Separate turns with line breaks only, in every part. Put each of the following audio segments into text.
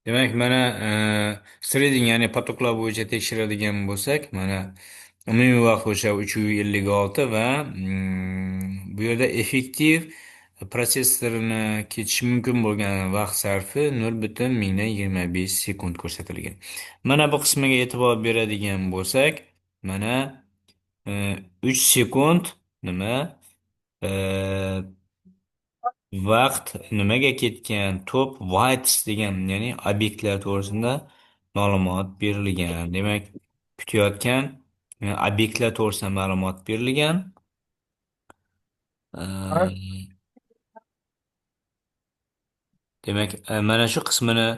Demak, mana trading, ya'ni potoklar bo'yicha tekshiradigan bo'lsak, mana umumiy vaqt o'sha 356 va bu yerda effektiv protsessorini ketishi mumkin bo'lgan vaqt sarfi 0,25 sekund ko'rsatilgan. Mana bu qismiga e'tibor beradigan bo'lsak, mana 3 sekund nima e, vaqt nimaga ketgan, top whites degan, ya'ni obyektlar to'g'risida ma'lumot berilgan. Demak, kutayotgan obyektlar to'g'risida ma'lumot berilgan. Demak, mana shu qismini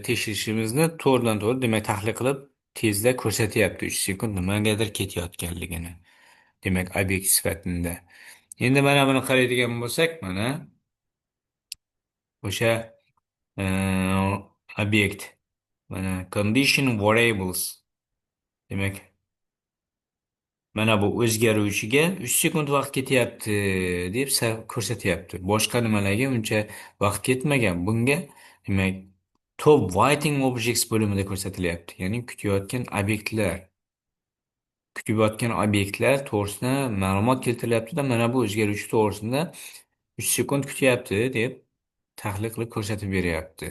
tekshirishimizni to'g'ridan to'g'ri, demak, tahlil qilib tezda ko'rsatyapti 3 sekund nimagadir ketayotganligini. Demak, obyekt sifatida. Endi mana buni qaraydigan bo'lsak, mana o'sha e, obyekt, mana condition variables, demak, mana bu o'zgaruvchiga 3 sekund vaqt ketyapti deb ko'rsatyapti. Boshqa nimalarga uncha vaqt ketmagan. Bunga demak top waiting objects bo'limida ko'rsatilyapti. Ya'ni kutayotgan obyektlar to'g'risida ma'lumot keltirilyapti-da, mana bu o'zgaruvchi to'g'risida 3 sekund kutyapti deb tahlil qilib ko'rsatib beryapti.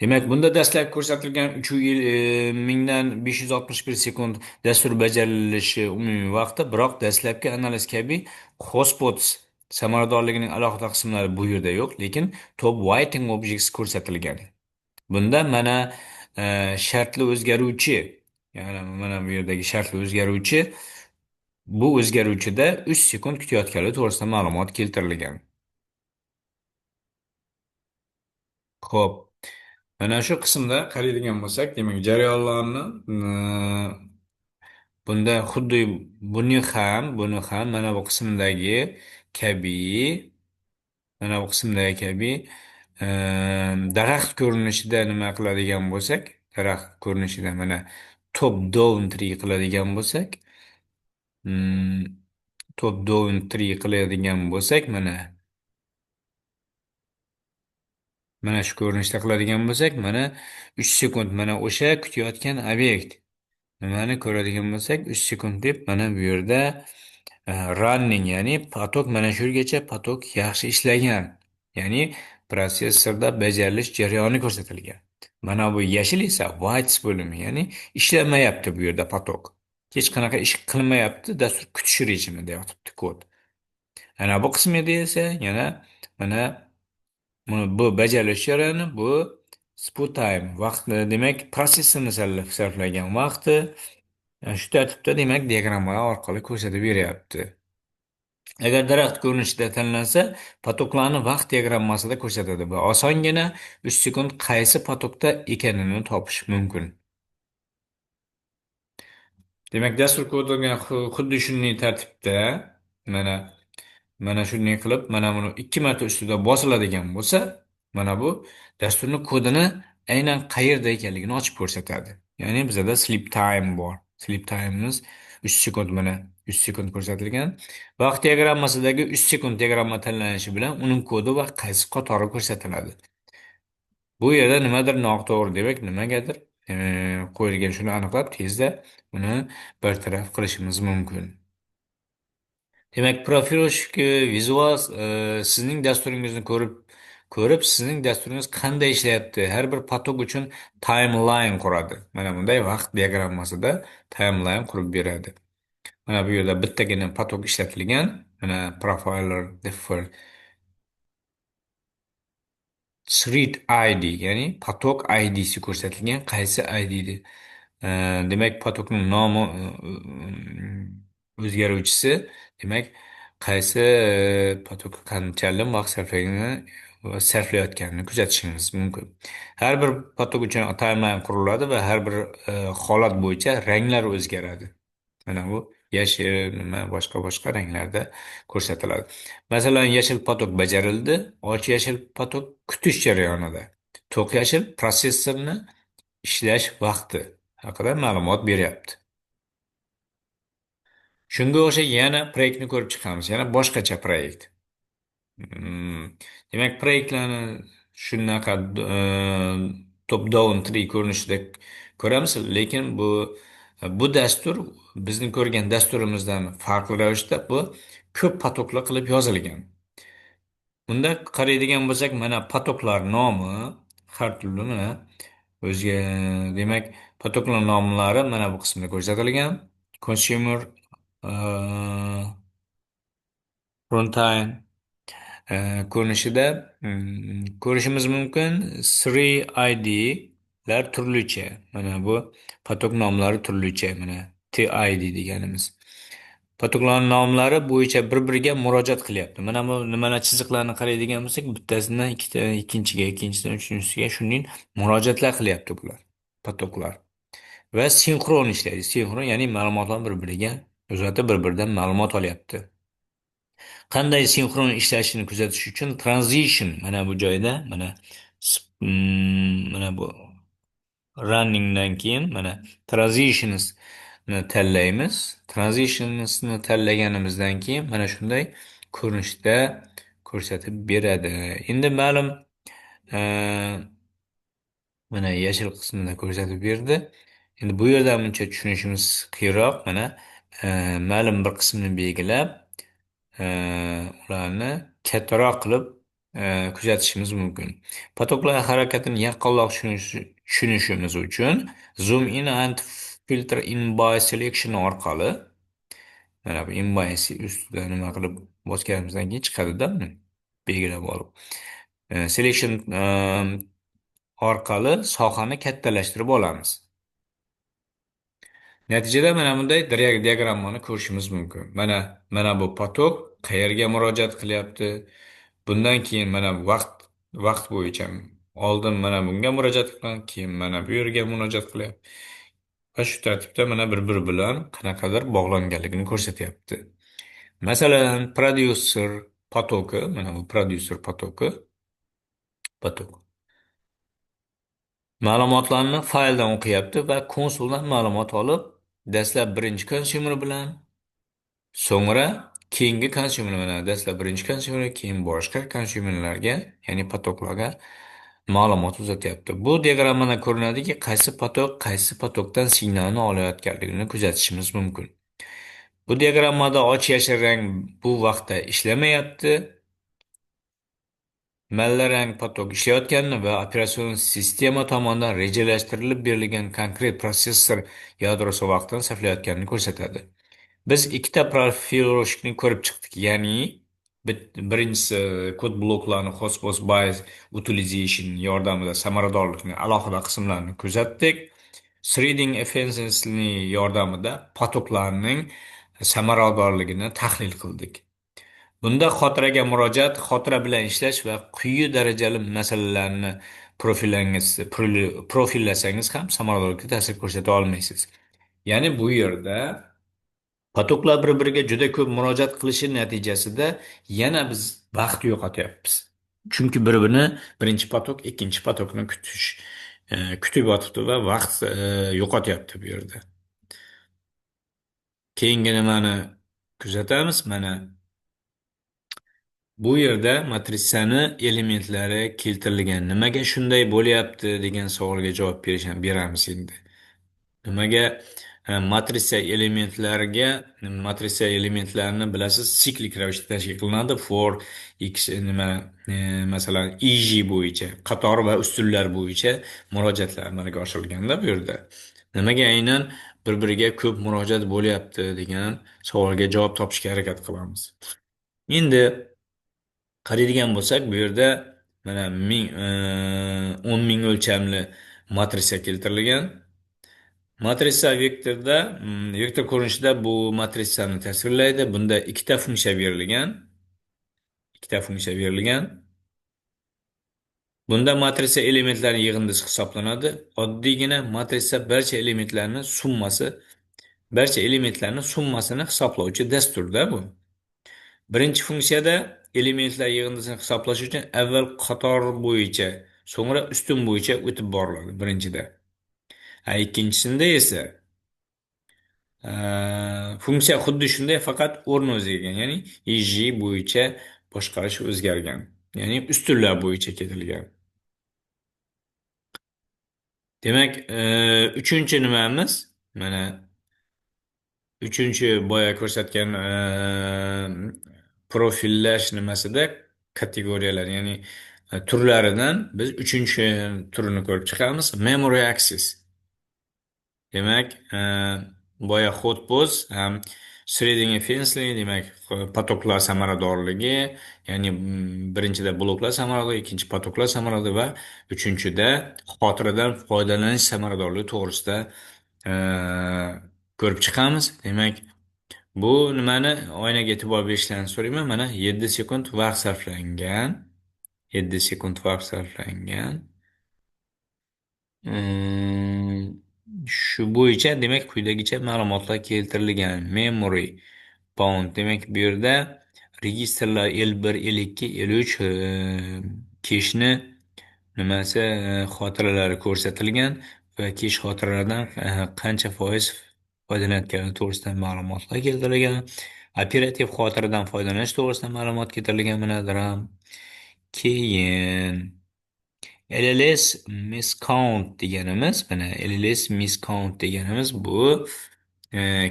Demak, bunda dastlab ko'rsatilgan 3,561 sekund dastur bajarilishi umumiy vaqti, biroq dastlabki analiz kabi hotspots samaradorligining alohida qismlari bu yerda yo'q, lekin top waiting objects ko'rsatilgan. Bunda mana shartli o'zgaruvchi, ya'ni mana bu yerdagi shartli o'zgaruvchi, bu o'zgaruvchida 3 sekund kutayotganligi to'g'risida ma'lumot keltirilgan. Xo'p. Mana shu qismda qaraydigan bo'lsak, demak, jarayonlarni bunda xuddi buni ham mana bu qismdagi kabi, e, daraxt ko'rinishida nima qiladigan bo'lsak, daraxt ko'rinishida mana top down tree qiladigan bo'lsak, mm, top down tree qiladigan bo'lsak, mana shu ko'rinishda qiladigan bo'lsak, mana 3 sekund, mana o'sha kutayotgan obyekt. Nimani ko'radigan bo'lsak, 3 sekund deb mana bu yerda running, ya'ni potok, mana shu yergacha potok yaxshi ishlagan. Ya'ni protsessorda bajarilish jarayoni ko'rsatilgan. Mana bu yashil esa whites bo'limi, ya'ni ishlamayapti bu yerda potok. Hech qanaqa ish qilmayapti, dastur kutish rejimida yotibdi kod. Ana bu qismida esa yana mana bu bajarilish jarayoni, bu spot time vaqtni, demak, protsessorni sarflagan vaqti. Shu tartibda, demak, diagrammalar orqali ko'rsatib beryapti. Agar daraxt ko'rinishida tanlansa, potoklarni vaqt diagrammasida ko'rsatadi va osongina 3 sekund qaysi potokda ekanini topish mumkin. Demak, dastur kodlagan xuddi shunday tartibda, mana mana shunday qilib, mana buni 2 marta ustida bosiladigan bo'lsa, mana bu dasturni kodini aynan qayerda ekanligini ochib ko'rsatadi. Ya'ni bizada sleep time bor. Sleep time'imiz 3 sekund, mana 3 sekund ko'rsatilgan. Vaqt diagrammasidagi 3 sekund diagramma tanlanishi bilan uning kodi va qaysi qatori ko'rsatiladi. Bu yerda nimadir noto'g'ri, demak, nimagadir qo'yilgan, shuni aniqlab tezda uni bartaraf qilishimiz mumkin. Demak, profiloshka vizual sizning dasturingizni ko'rib sizning dasturingiz qanday ishlayapti, har bir potok uchun timeline quradi. Mana bunday vaqt diagrammasida timeline qurib beradi. Mana bu yerda bittagina potok ishlatilgan. Mana profiler differ thread ID, ya'ni potok ID'si ko'rsatilgan. Qaysi ID? Demak, potokning nomi o'zgaruvchisi, demak, qaysi potok qanchalik vaqt sarflayotganini kuzatishingiz mumkin. Har bir potok uchun timeline quriladi va har bir holat bo'yicha ranglar o'zgaradi. Mana bu yashil, nima, boshqa boshqa ranglarda ko'rsatiladi. Masalan, yashil potok bajarildi, och yashil potok kutish jarayonida, to'q yashil protsessorni ishlash vaqti haqida ma'lumot beryapti. Shunga o'xshash yana proyektni ko'rib chiqamiz. Yana boshqacha proyekt. Hmm. Demak, proyektlarni shunaqa top down tree ko'rinishida ko'ramiz, lekin bu dastur bizni ko'rgan dasturimizdan farqli ravishda bu ko'p potoklar qilib yozilgan. Bunda qaraydigan bo'lsak, mana potoklar nomi har turli mana o'ziga, demak, potoklar nomlari mana bu qismda ko'rsatilgan. Consumer, runtime ko'rinishida ko'rishimiz mumkin. 3ID lar turlicha. Mana bu potok nomlari turlicha. Mana TID deganimiz. Potoklar nomlari bo'yicha bir-biriga murojaat qilyapti. Mana bu nimani chiziqlarni qaraydigan bo'lsak, bittasidan ikkita, ikkinchiga, ikkinchisidan uchinchisiga shunday murojaatlar qilyapti bular. Potoklar. Va sinxron ishlaydi. Sinxron ya'ni ma'lumotlar bir-biriga uzatib bir-biridan ma'lumot olyapti. Qanday sinxron ishlashini kuzatish uchun transition mana bu joyda mana mana bu runningdan keyin mana transitions ni tanlaymiz. Transitionsni tanlaganimizdan keyin mana shunday ko'rinishda ko'rsatib beradi. Endi ma'lum e, mana yashil qismida ko'rsatib berdi. Endi bu yerdan buncha tushunishimiz qiyinroq. Mana ma'lum bir qismni belgilab e, ularni kattaroq qilib kuzatishimiz mumkin. Potoklar harakatini yaqqolroq tushunishimiz uchun zoom in and filter in by selection orqali mana bu in by ustida nima qilib bosganimizdan keyin chiqadida belgilab olib selection orqali sohani kattalashtirib olamiz. Natijada mana bunday diagrammani ko'rishimiz mumkin. Mana bu potok qayerga murojaat qilyapti? Bundan keyin mana vaqt bo'yicha oldin mana bunga murojaat qilgan, keyin mana bu yerga murojaat qilyapti. Va shu tartibda mana bir-biri bilan qanaqadir bog'langanligini ko'rsatyapti. Masalan, producer potoki, mana bu producer potok. Ma'lumotlarni fayldan o'qiyapti va konsuldan ma'lumot olib, dastlab birinchi consumer bilan, so'ngra keyingi consumer bilan, dastlab birinchi consumer, keyin boshqa consumerlarga, ya'ni potoklarga ma'lumot uzatyapti. Bu diagrammada ko'rinadiki, qaysi potokdan signalni olayotganligini kuzatishimiz mumkin. Bu diagrammada och yashil rang bu vaqtda ishlamayapti. Mallarang potok ishlayotganini va operatsion sistema tomonidan rejalashtirilib berilgan konkret protsessor yadrosi vaqtini sarflayotganini ko'rsatadi. Biz ikkita profilovkani ko'rib chiqdik, ya'ni birinchisi kod bloklarni hotspot base utilization yordamida samaradorlikni alohida qismlarini kuzatdik. Threading efficiency yordamida potoklarning samaradorligini tahlil qildik. Bunda xotiraga murojaat, xotira bilan ishlash va quyi darajali masalalarni profillasangiz ham samaradorlikka ta'sir ko'rsata olmaysiz. Ya'ni bu yerda potoklar bir-biriga juda ko'p murojaat qilishi natijasida yana biz vaqt yo'qotyapmiz. Chunki bir-birini birinchi potok, ikkinchi potokni kutib yotibdi va vaqt yo'qotyapti bu yerda. Keyingi nimani kuzatamiz? Mana bu yerda matrisani elementlari keltirilgan. Nimaga shunday bo'lyapti degan savolga javob beramiz endi. Nimaga matrica elementlarini bilasiz, siklik ravishda tashkil qilinadi. For x masalan EJ bo'yicha, qator va ustunlar bo'yicha murojaatlar amalga oshirilganda bu yerda. Nimaga aynan bir-biriga ko'p murojaat bo'lyapti degan savolga javob topishga harakat qilamiz. Endi qaraydigan bo'lsak, bu yerda mana 10,000 o'lchamli matrica keltirilgan. Matrica vektor ko'rinishida bu matritsani tasvirlaydi. Bunda ikkita funksiya berilgan. Bunda matrica elementlari yig'indisi hisoblanadi. Oddiygina matrica barcha elementlarning summasini hisoblovchi dasturda bu. Birinchi funksiyada elementlar yig'indisini hisoblash uchun avval qator bo'yicha, so'ngra ustun bo'yicha o'tib boriladi birinchida. Ikkinchisida esa funksiya xuddi shunday, faqat o'rni o'zgargan, ya'ni EJ bo'yicha boshqarish o'zgargan, ya'ni ustunlar bo'yicha ketilgan. Demak, uchinchi nimamiz mana uchinchi boya ko'rsatgan profillash nimasida kategoriyalar, ya'ni turlaridan biz uchinchi turini ko'rib chiqamiz. Memory access. Demak, boya hotpoz ham shredding efficiency, demak, potoklar samaradorligi, ya'ni birinchida bloklar samaradorligi, ikkinchi potoklar samaradorligi va uchinchida xotiradan foydalanish samaradorligi to'g'risida e, ko'rib chiqamiz. Demak, bu nimani oynaga e'tibor berishlarini so'rayman. Mana 7 sekund vaqt sarflangan. 7 sekund vaqt sarflangan. Shu bo'yicha demak quyidagicha ma'lumotlar keltirilgan. Memory bound, demak bu yerda registrlar L1, L2, L3 keshni nimasi xotiralari ko'rsatilgan va kesh xotiralaridan qancha foiz foydalanayotgani to'g'risida ma'lumotlar keltirilgan. Operativ xotiradan foydalanish to'g'risida ma'lumot keltirilgan. Manadir ham. Keyin LLS miscount deganimiz, mana LLS miscount deganimiz bu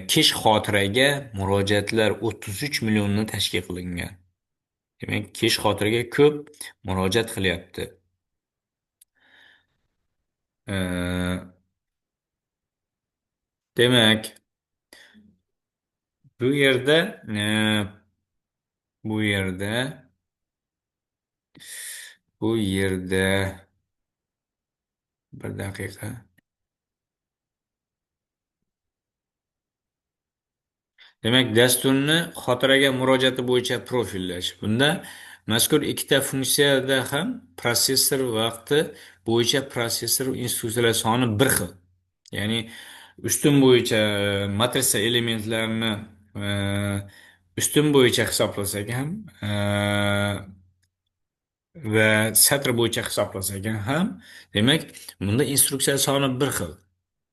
kish xotiraga murojaatlar 33 millionni tashkil qilingan. Demak, kish xotiraga ko'p murojaat qilyapti. E, demak, bu yerda bu yerda bu yerda bir daqiqa. Demak, dasturni xotiraga murojaati bo'yicha profillash. Bunda mazkur ikkita funksiyada ham protsessor vaqti bo'yicha protsessor instruksiyalar soni bir xil. Ya'ni ustun bo'yicha matrica elementlarini e, ustun bo'yicha hisoblasak ham va satr bo'yicha hisoblasak ham, demak, bunda instruksiya soni bir xil.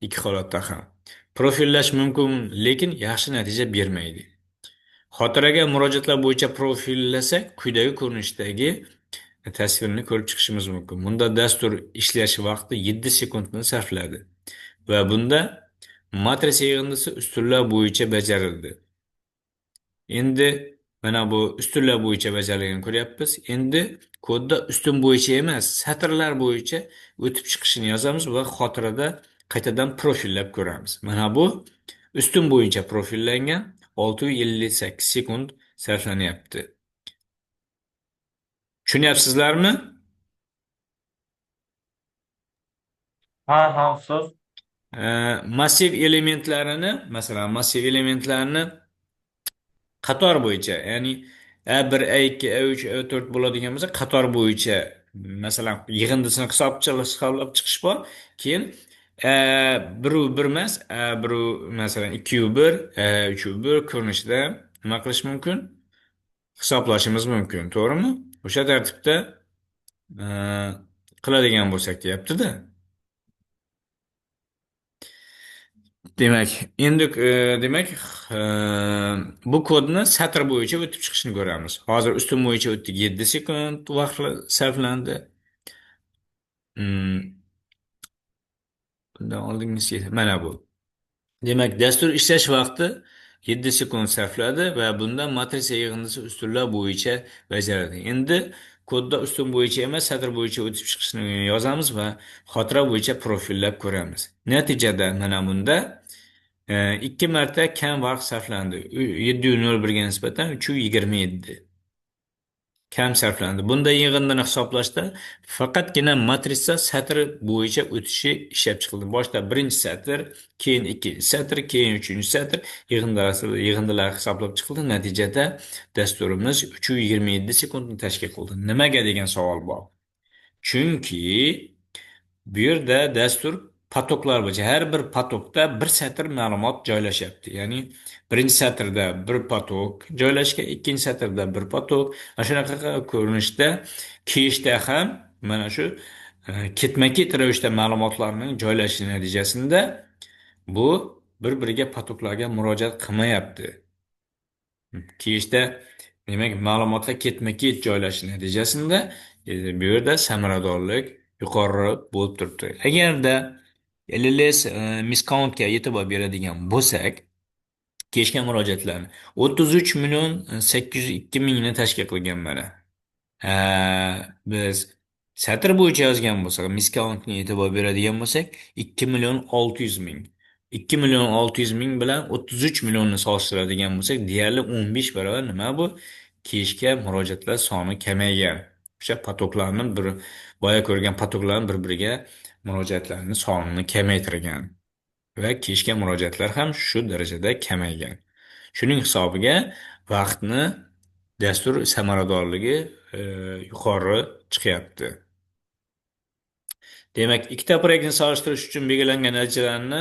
Ikki holatda ham profillash mumkin, lekin yaxshi natija bermaydi. Xotiraga murojaatlar bo'yicha profillasak, quyidagi ko'rinishdagi tasvirni ko'rib chiqishimiz mumkin. Bunda dastur ishlash vaqti 7 sekundni sarfladi va bunda matrica yig'indisi ustunlar bo'yicha bajarildi. Endi mana bu ustunlar bo'yicha bajarilganini ko'ryapmiz. Endi kodda ustun bo'yicha emas, satrlar bo'yicha o'tib chiqishini yozamiz va xotirada qaytadan profillab ko'ramiz. Mana bu ustun bo'yicha profillangan 658 sekund sarflanyapti. Tushunyapsizlarmi?
Ha, ha, ustoz.
Massiv elementlarini, masalan, massiv elementlarni qator bo'yicha, ya'ni A1, A2, A3, A4 bo'ladigan bo'lsa, qator bo'yicha, masalan, yig'indisini hisoblab chiqish bor. Keyin A1 emas, A1 masalan 2 A3 ko'rinishida nima qilish mumkin? Hisoblashimiz mumkin, to'g'rimi? O'sha tartibda e, qiladigan bo'lsak deyapti-da. Demak, endi demak, e, bu kodni satr bo'yicha o'tib chiqishini ko'ramiz. Hozir ustun bo'yicha o'tdik, 7 sekund vaqt sarflandi. Hmm, bundan oldingisi mana bu. Demak, dastur ishlash vaqti 7 sekund sarfladi va bunda matrica yig'indisi ustunlar bo'yicha bajaradi. Endi kodda ustun bo'yicha emas, satr bo'yicha o'tib chiqishini yozamiz va xotira bo'yicha profillab ko'ramiz. Natijada mana bunda ikki marta kam vaqt sarflandi. 701 ga nisbatan 327 kam sarflandi. Bunda yig'indini hisoblashda faqatgina matrica satr bo'yicha o'tishi ishlab chiqildi. Boshda birinchi satr, keyin ikkinchi satr, keyin uchinchi satr yig'indilar hisoblab chiqildi. Natijada dasturimiz 327 sekundni tashkil qildi. Nimaga degan savol bor. Chunki bu yerda dastur potoklar bo'yicha har bir potokda bir satr ma'lumot joylashyapti. Ya'ni birinchi satrda bir potok joylashgan, ikkinchi satrda bir potok. Mana shunaqa ko'rinishda keyishda ham mana shu ketma-ket ravishda ma'lumotlarning joylashishi natijasida bu bir-biriga potoklarga murojaat qilmayapti. Keyishda demak ma'lumotlar ketma-ket joylashish natijasida bu yerda samaradorlik yuqori bo'lib turibdi. Agarda LLS miskountga e'tibor beradigan bo'lsak, kechgan murojaatlarni 33 million 802 mingni tashkil qilgan mana. Biz satr bo'yicha yozgan bo'lsak, miskountga e'tibor beradigan bo'lsak, 2 million 600 ming. 2 million 600 ming bilan 33 millionni solishtiradigan bo'lsak, deyarli 15 barobar nima bu? Kechga murojaatlar soni kamaygan. O'sha potoklarni boya ko'rgan potoklarni bir-biriga murojaatlarni sonini kamaytirgan. Va kechga murojaatlar ham shu darajada kamaygan. Shuning hisobiga vaqtni dastur samaradorligi e, yuqori chiqyapti. Demak, ikkita proyektni solishtirish uchun belgilangan natijalarni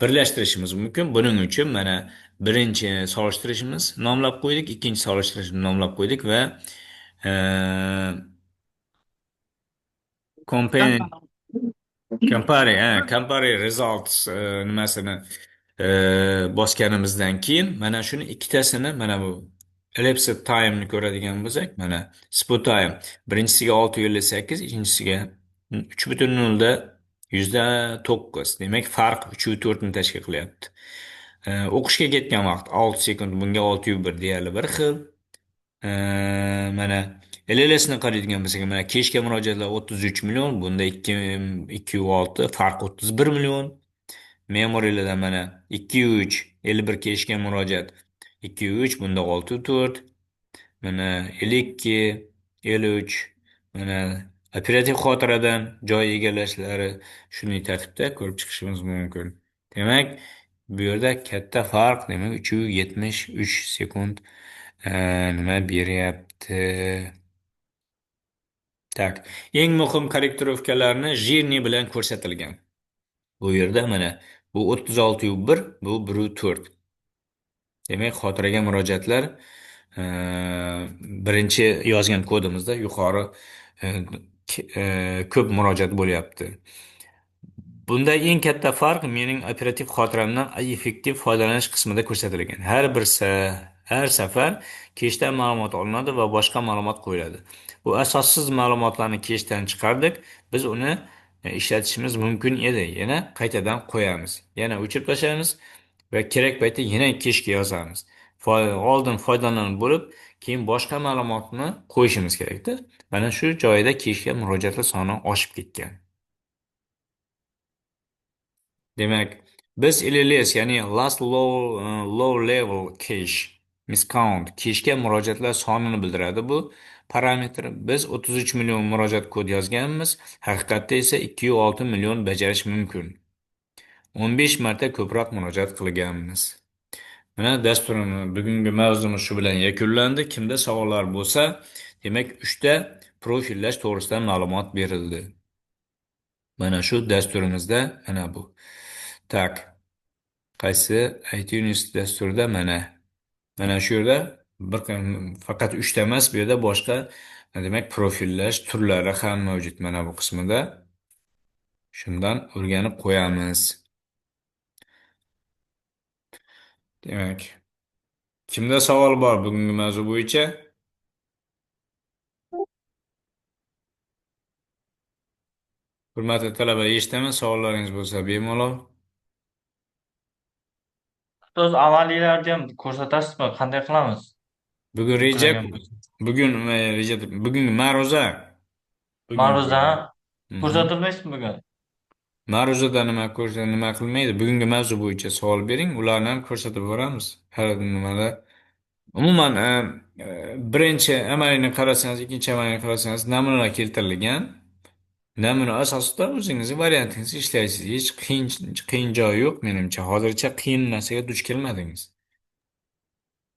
birlashtirishimiz mumkin. Buning uchun mana birinchi solishtirishimiz nomlab qo'ydik, ikkinchi solishtirishni nomlab qo'ydik va e, compare compare results nimasini bosganimizdan keyin mana shuni ikkitasini mana bu elapsed time'ni ko'radigan bo'lsak, mana spot time birinchisiga 6,8, ikkinchisiga 3,0 %9. Demak, farq 3,4 ni tashkil qilyapti. O'qishga ketgan vaqt 6 sekund, bunga 6,1 deyarli bir xil. Mana LLS'ni qaraydigan bo'lsak, mana kechga murojaatlar 33 million, bunda 2,6 farq 31 million. Memoriyalarda mana 2,3 51 kechga murojaat 2,3, bunda 6,4. Mana 52 53, mana operativ xotiradan joy egallashlari shunday tartibda ko'rib chiqishimiz mumkin. Demak, bu yerda katta farq, demak 3,73 sekund nima beryapti. Tak. Eng muhim korrektirovkalarni Jirni bilan ko'rsatilgan. Bu yerda mana bu 36,1, bu 1,4. Demak, xotiraga murojaatlar e, birinchi yozgan kodimizda yuqori e, ko'p murojaat bo'lyapti. Bunda eng katta farq mening operativ xotiramdan effektiv foydalanish qismida ko'rsatilgan. Har safar kechdan ma'lumot olinadi va boshqa ma'lumot qo'yiladi. Bu asossiz ma'lumotlarni kechdan chiqardik. Biz uni ishlatishimiz mumkin edi. Yana qaytadan qo'yamiz. Yana o'chirib tashlaymiz va kerak paytda yana kechga yozamiz. Oldin foydalanib bo'lib, keyin boshqa ma'lumotni qo'yishimiz kerakda. Mana shu joyda kechga murojaatlar soni oshib ketgan. Demak, biz LLS, ya'ni low level cache miscount kechga murojaatlar sonini bildiradi bu parametr. Biz 33 million murojaat kod yozganmiz, haqiqatda esa 2,6 million bajarish mumkin. 15 marta ko'proq murojaat qilganmiz. Mana dasturimiz, bugungi mavzumiz shu bilan yakunlandi. Kimda savollar bo'lsa, demak 3 ta profillash to'g'risida ma'lumot berildi. Mana shu dasturimizda mana bu. Tak. Qaysi iTunes dasturida mana shu yerda faqat 3 ta emas, bu yerda boshqa demak profillash turlari ham mavjud mana bu qismida. Shundan o'rganib qo'yamiz. Demak, kimda savol bor bugungi mavzu bo'yicha? Hurmatli talaba, eshitaman, savollaringiz bo'lsa bemalol.
Ustoz, amaliylarni ham ko'rsatasizmi? Qanday qilamiz?
Bugun reja,
Yuklagan bo'lsa.
bugun reja, bugungi ma'ruza, bugungi
Ma'ruzani
Mhm.
ko'rsatilmaysizmi bugun?
Ma'ruzada nima qilmaydi? Bugungi mavzu bo'yicha savol bering, ularni ham ko'rsatib boramiz. Har nimada. Umuman birinchi amalini qarasangiz, ikkinchi amalini qarasangiz, namunalar keltirilgan. Namuna asosida o'zingizni variantingizni ishlaysiz. Hech qiyin joyi yo'q menimcha. Hozircha qiyin narsaga duch kelmadingiz.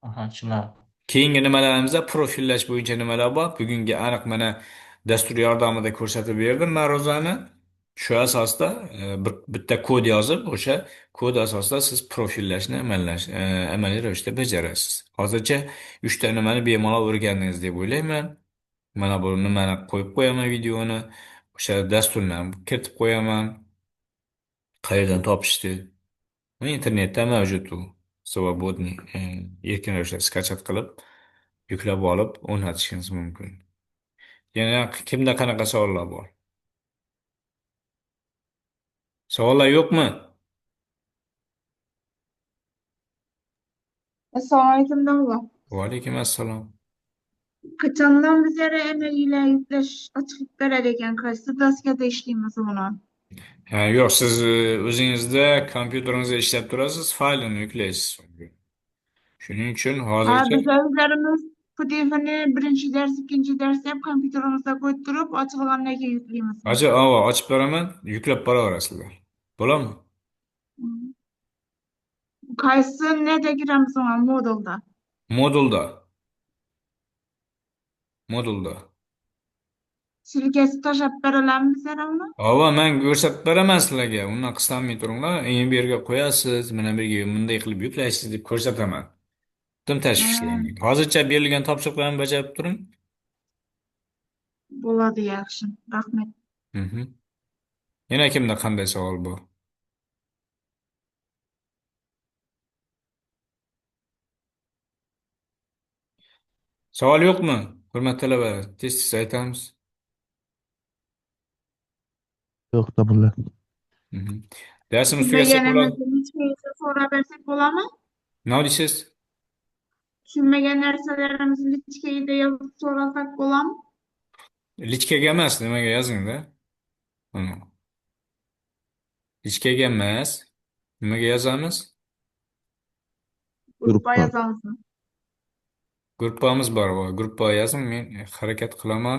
Aha, tushunarli.
Keyingi nimalarimizda profillash bo'yicha nimalar bor? Bugungi aniq mana dastur yordamida ko'rsatib berdim ma'ruzani. Shu asosda bitta kod yozib, o'sha kod asosida siz profillashni amaliy ravishda bajarasiz. Hozircha 3 ta nimani bemalol o'rgandingiz deb o'ylayman. Mana bu nimani qo'yib qo'yaman videoni. O'sha dasturni ham kiritib qo'yaman. Qayerdan topishdi? Internetda mavjud u. Svobodniy, erkin ravishda skachat qilib, yuklab olib, o'rnatishingiz mumkin. Yana kimda qanaqa savollar bor? Savollar yo'qmi?
Assalomu alaykum domla.
Va alaykum assalom.
Qachondan beri energiyalar yuklash ochiqlik berar ekan, qaysi daskada ishlaymiz uni?
Ha, yo'q, siz o'zingizda kompyuteringizda ishlab turasiz, faylini yuklaysiz. Shuning uchun
Ha,
hozircha
biz o'zlarimiz PDF'ni birinchi dars, ikkinchi dars deb kompyuterimizda qo'yib turib, ochiqlandan keyin yuklaymizmi?
ochib beraman, yuklab boraverasizlar. Bo'ladimi?
Hmm. Qaysi nega kiramiz uni modulda?
Modulda. Modulda.
Silkasi tashlab beralarmi bizlar uni?
Men ko'rsatib beraman sizlarga. Undan qislanmay turinglar. Bu yerga qo'yasiz, mana bu yerga bunday qilib yuklaysiz deb ko'rsataman. Butun
Ha,
tashvishlanmang. Hozircha berilgan topshiriqlarni bajarib turing.
bo'ladi, yaxshi. Rahmat.
Mhm. Yana kimda qanday savol bor? Savol yo'qmi? Hurmatli talabalar, tez-tez aytamiz.
Yo'q domla.
Mhm. Darsimiz tugatsak bo'ladi.
Tushunmaganimizni hech qayerda so'rab bersak bo'ladimi?
Nima deysiz?
Tushunmagan narsalarimizni lichkagida yozib so'rasak bo'ladimi?
Lichkaga emas, nimaga yozingda? Lichkaga emas. Nimaga yozamiz?
Gruppa
Gruppa.
yozamizmi?
Gruppamiz bor. Gruppaga yozing, men harakat qilaman.